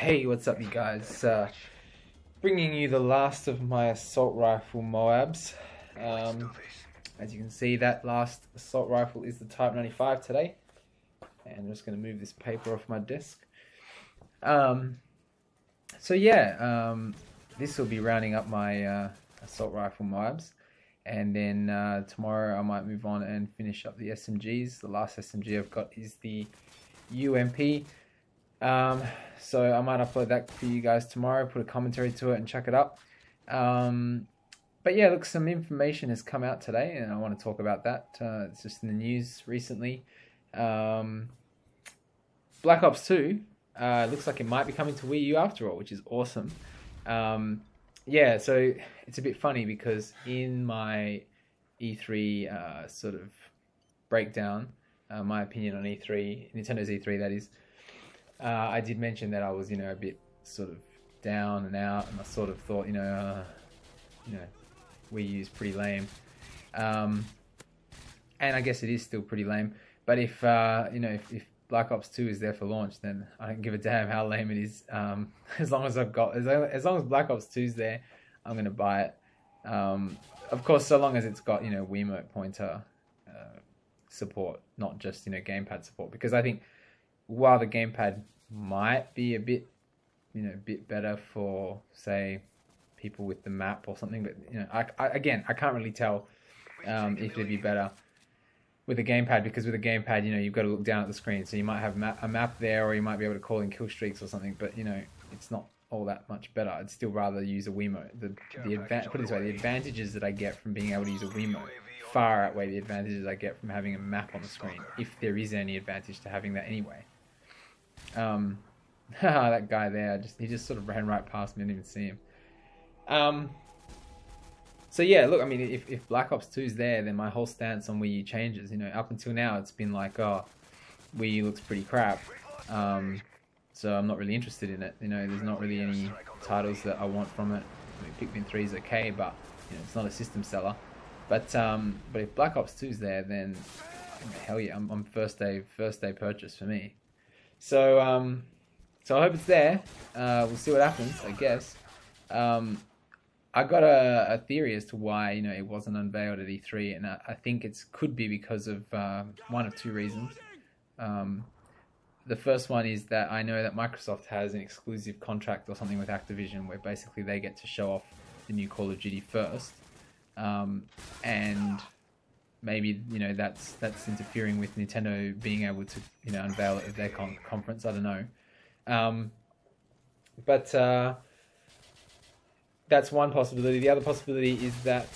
Hey, what's up, you guys? Bringing you the last of my assault rifle MOABs. As you can see, that last assault rifle is the Type 95 today. And I'm just going to move this paper off my desk. Um, this will be rounding up my assault rifle MOABs. And then tomorrow I might move on and finish up the SMGs. The last SMG I've got is the UMP. So I might upload that for you guys tomorrow, put a commentary to it and chuck it up. But yeah, look, some information has come out today and I want to talk about that. It's just in the news recently. Black Ops 2 looks like it might be coming to Wii U after all, which is awesome. Yeah, so it's a bit funny because in my E3 sort of breakdown, my opinion on E3, Nintendo's E3 that is, I did mention that I was, a bit sort of down and out, and I sort of thought, Wii U's pretty lame, and I guess it is still pretty lame. But if if Black Ops 2 is there for launch, then I don't give a damn how lame it is. As long as as long as Black Ops 2's there, I'm gonna buy it. Of course, so long as it's got Wii MOAB pointer support, not just gamepad support, because I think while the gamepad might be a bit better for, say, people with the map or something, but I can't really tell if it'd be better with a gamepad, because with a gamepad you've got to look down at the screen, so you might have a map there, or you might be able to call in kill streaks or something, but it's not all that much better. I'd still rather use a Wiimote. Put it this way, the advantages that I get from being able to use a Wiimote far outweigh the advantages I get from having a map on the screen, if there is any advantage to having that anyway. That guy there, he just sort of ran right past me, I didn't even see him. So yeah, look, I mean, if Black Ops 2 is there, then my whole stance on Wii U changes. Up until now, it's been like, oh, Wii U looks pretty crap. So I'm not really interested in it. There's not really any titles that I want from it. Pikmin 3 is okay, but it's not a system seller. But if Black Ops 2 is there, then hell yeah, I'm first day purchase for me. So I hope it's there. We'll see what happens, I guess. I got a theory as to why it wasn't unveiled at E3, and I think it could be because of one of two reasons. The first one is that I know that Microsoft has an exclusive contract or something with Activision, where basically they get to show off the new Call of Duty first, and maybe that's interfering with Nintendo being able to unveil it at their conference. I don't know, but that's one possibility. The other possibility is that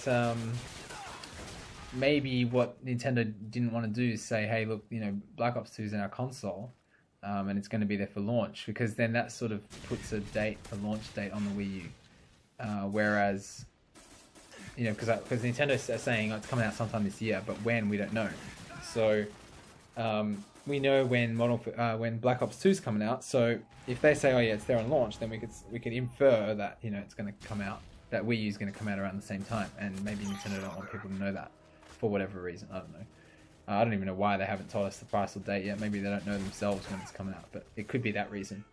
maybe what Nintendo didn't want to do is say, hey, look, Black Ops 2 is in our console, and it's going to be there for launch, because then that sort of puts a launch date on the Wii U, whereas because Nintendo's saying it's coming out sometime this year, but when, we don't know. So we know when Black Ops 2 is coming out. So if they say, oh yeah, it's there on launch, then we could infer that it's going to come out, that Wii U is going to come out around the same time, and maybe Nintendo don't want people to know that for whatever reason. I don't know. I don't even know why they haven't told us the price or date yet. Maybe they don't know themselves when it's coming out, but it could be that reason.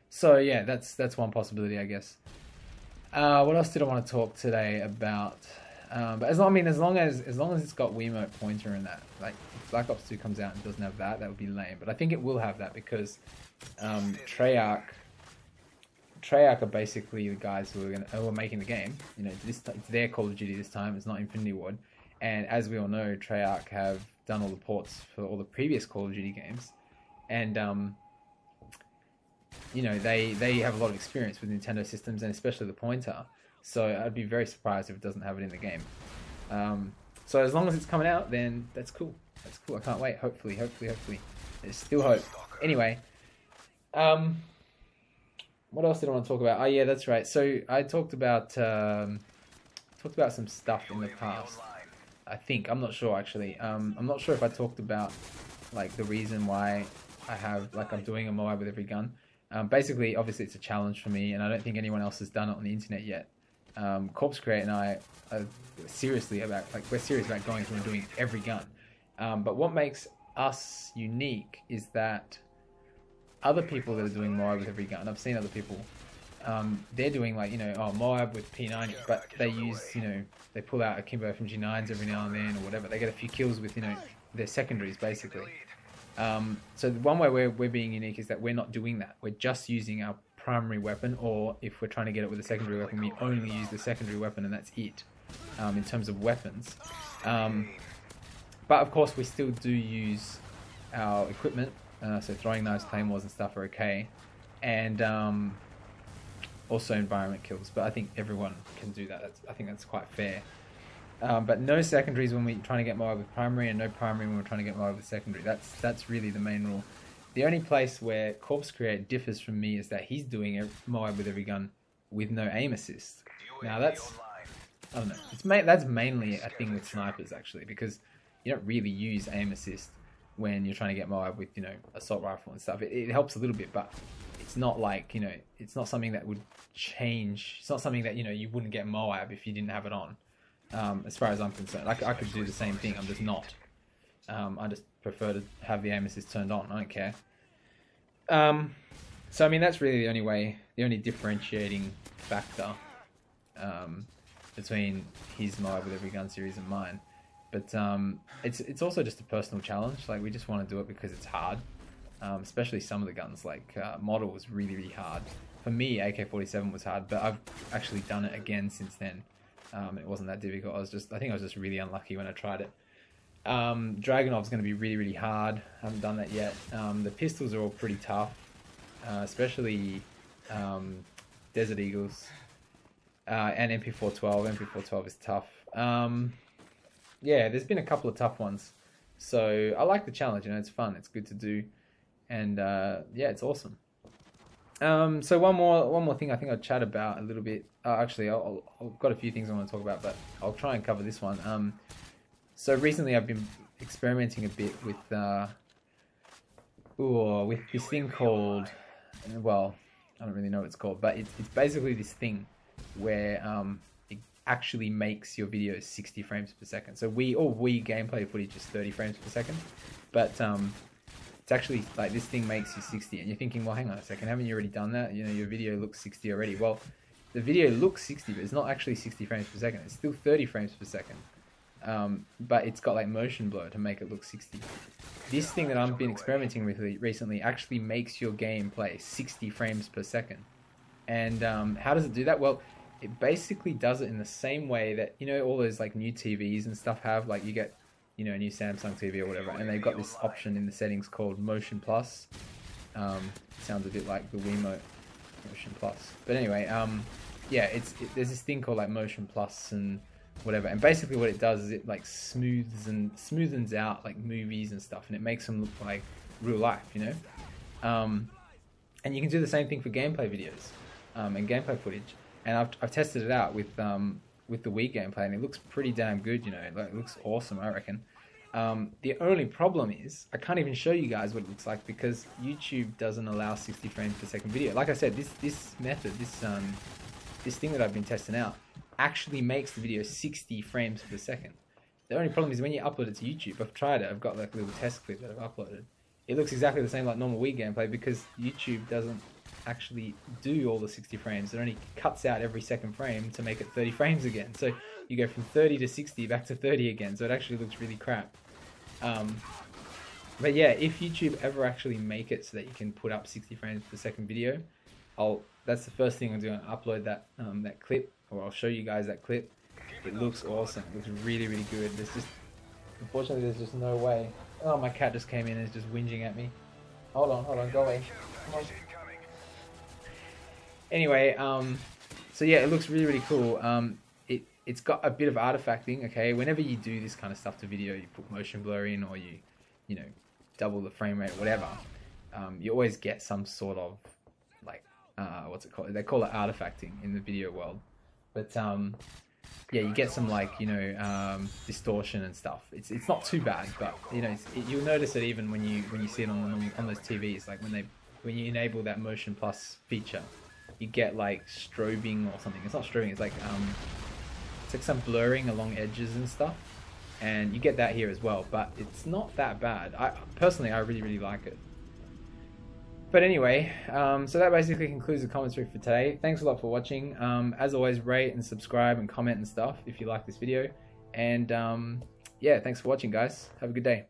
So yeah, that's one possibility, I guess. What else did I want to talk today about? But as long as it's got Wiimote pointer in that, like if Black Ops 2 comes out and doesn't have that, that would be lame. But I think it will have that, because Treyarch are basically the guys who are making the game. It's their Call of Duty this time. It's not Infinity Ward. And as we all know, Treyarch have done all the ports for all the previous Call of Duty games, and they have a lot of experience with Nintendo systems, and especially the pointer. So I'd be very surprised if it doesn't have it in the game. So as long as it's coming out, then that's cool. That's cool. I can't wait. Hopefully. There's still hope. Anyway, what else did I want to talk about? Oh yeah, that's right. So I talked about some stuff in the past. I think, I'm not sure actually. I'm not sure if I talked about like the reason why I'm doing a m.o.a.b with every gun. Basically, obviously, it's a challenge for me, and I don't think anyone else has done it on the internet yet. Corpse Create and I are serious about going through and doing every gun. But what makes us unique is that other people that are doing m.o.a.b with every gun, I've seen other people, they're doing like, you know, m.o.a.b with P90, but they use, you know, they pull out akimbo FMG9s every now and then or whatever. They get a few kills with, you know, their secondaries basically. So the one way we're being unique is that we're not doing that. We're just using our primary weapon, or if we're trying to get it with a secondary weapon, we only use the secondary weapon and that's it, in terms of weapons. But of course we still do use our equipment, so throwing knives, claymores and stuff are okay, and also environment kills, but I think everyone can do that. I think that's quite fair. But no secondaries when we're trying to get m.o.a.b with primary, and no primary when we're trying to get m.o.a.b with secondary. That's really the main rule. The only place where Corpse Create differs from me is that he's doing m.o.a.b with every gun with no aim assist. Now that's, I don't know, that's mainly a thing with snipers actually, because you don't really use aim assist when you're trying to get m.o.a.b with, you know, assault rifle and stuff. It helps a little bit, but it's not like, you know, it's not something that would change. It's not something that, you know, you wouldn't get m.o.a.b if you didn't have it on. As far as I'm concerned, I could do the same thing. I'm just not. I just prefer to have the aim assist turned on. I don't care. So I mean, that's really the only differentiating factor between his m.o.a.b with every gun series and mine. But it's also just a personal challenge. Like, we just want to do it because it's hard. Especially some of the guns, like Model was really hard. For me, AK-47 was hard, but I've actually done it again since then. It wasn't that difficult. I think I was just really unlucky when I tried it. Dragunov's going to be really hard. I haven't done that yet. The pistols are all pretty tough, especially Desert Eagles and MP412. MP412 is tough. Yeah, there's been a couple of tough ones. So I like the challenge. You know, it's fun. It's good to do, and yeah, it's awesome. So one more thing I think I'll chat about a little bit. Actually, I've got a few things I want to talk about, but I'll try and cover this one. So recently I've been experimenting a bit with this thing called, well, I don't really know what it's called, but it's basically this thing where it actually makes your videos 60 frames per second. So Wii gameplay footage is 30 frames per second, but it's actually like this thing makes you 60, and you're thinking, well, hang on a second, haven't you already done that? You know, your video looks 60 already. Well, the video looks 60, but it's not actually 60 frames per second. It's still 30 frames per second. But it's got like motion blur to make it look 60. This thing that I've been experimenting with recently actually makes your gameplay 60 frames per second. And how does it do that? Well, it basically does it in the same way that, you know, all those like new TVs and stuff have, like you get, you know, a new Samsung TV or whatever, and they've got this option in the settings called Motion Plus. Sounds a bit like the Wii Motion Plus. But anyway, yeah, there's this thing called like Motion Plus and whatever, and basically what it does is it like smoothens out like movies and stuff, and it makes them look like real life, you know. And you can do the same thing for gameplay videos and gameplay footage. And I've tested it out with the Wii gameplay, and it looks pretty damn good, you know. Like, it looks awesome, I reckon. The only problem is I can't even show you guys what it looks like because YouTube doesn't allow 60 frames per second video. Like I said, this method, this thing that I've been testing out, actually makes the video 60 frames per second. The only problem is when you upload it to YouTube. I've tried it. I've got like a little test clip that I've uploaded. It looks exactly the same like normal Wii gameplay because YouTube doesn't actually do all the 60 frames. It only cuts out every second frame to make it 30 frames again. So you go from 30 to 60 back to 30 again. So it actually looks really crap. But yeah, if YouTube ever actually make it so that you can put up 60 frames per second video, that's the first thing I'm doing. I'll upload that that clip, or I'll show you guys that clip. It looks awesome. It looks really good. Unfortunately, there's just no way. Oh, my cat just came in and is just whinging at me. Hold on, go away. Come on. Anyway, so yeah, it looks really cool. It's got a bit of artifacting. Okay, whenever you do this kind of stuff to video, you put motion blur in, or you know, double the frame rate, whatever. You always get some sort of like what's it called? They call it artifacting in the video world. But yeah, you get some like, you know, distortion and stuff. It's not too bad, but you know, you'll notice it even when you see it on those TVs. Like when you enable that Motion Plus feature, you get like strobing or something. It's not strobing. It's like some blurring along edges and stuff, and you get that here as well. But it's not that bad. Personally, I really like it. But anyway, so that basically concludes the commentary for today. Thanks a lot for watching. As always, rate and subscribe and comment and stuff if you like this video. And yeah, thanks for watching, guys. Have a good day.